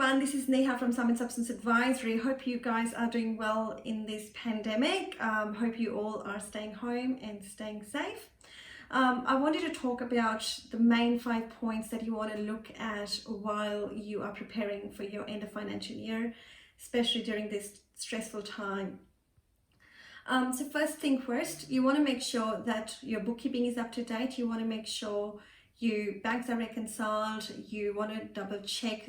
everyone, this is Neha from Summit Substance Advisory. Hope you guys are doing well in this pandemic. Hope you all are staying home and staying safe. I wanted to talk about the main 5 points that you want to look at while you are preparing for your end of financial year, especially during this stressful time. So first thing first, you want to make sure that your bookkeeping is up to date. You want to make sure your banks are reconciled. You want to double check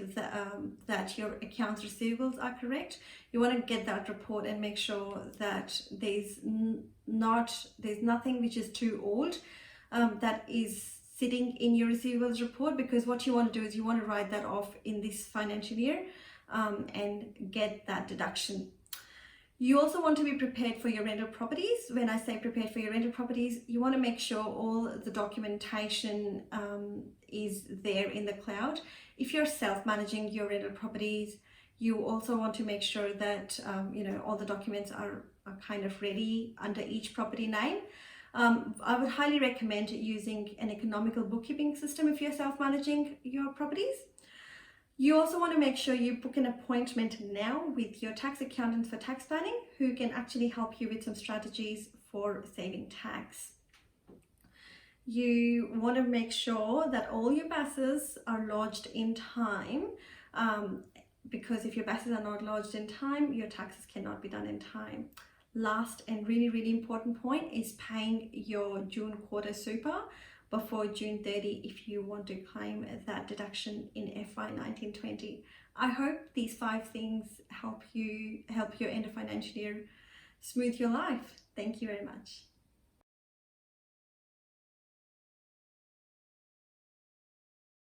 that your accounts receivables are correct. You want to get that report and make sure that there's nothing which is too old that is sitting in your receivables report, because what you want to do is you want to write that off in this financial year and get that deduction. You also want to be prepared for your rental properties. When I say prepared for your rental properties, you want to make sure all the documentation is there in the cloud. If you're self-managing your rental properties, you also want to make sure that all the documents are kind of ready under each property name. I would highly recommend using an economical bookkeeping system if you're self-managing your properties. You also want to make sure you book an appointment now with your tax accountant for tax planning, who can actually help you with some strategies for saving tax. You want to make sure that all your BASs are lodged in time, because if your BASs are not lodged in time, your taxes cannot be done in time. Last and really important point is paying your June quarter super before June 30 if you want to claim that deduction in FY 1920. I hope these 5 things help your end of financial year smooth your life. Thank you very much.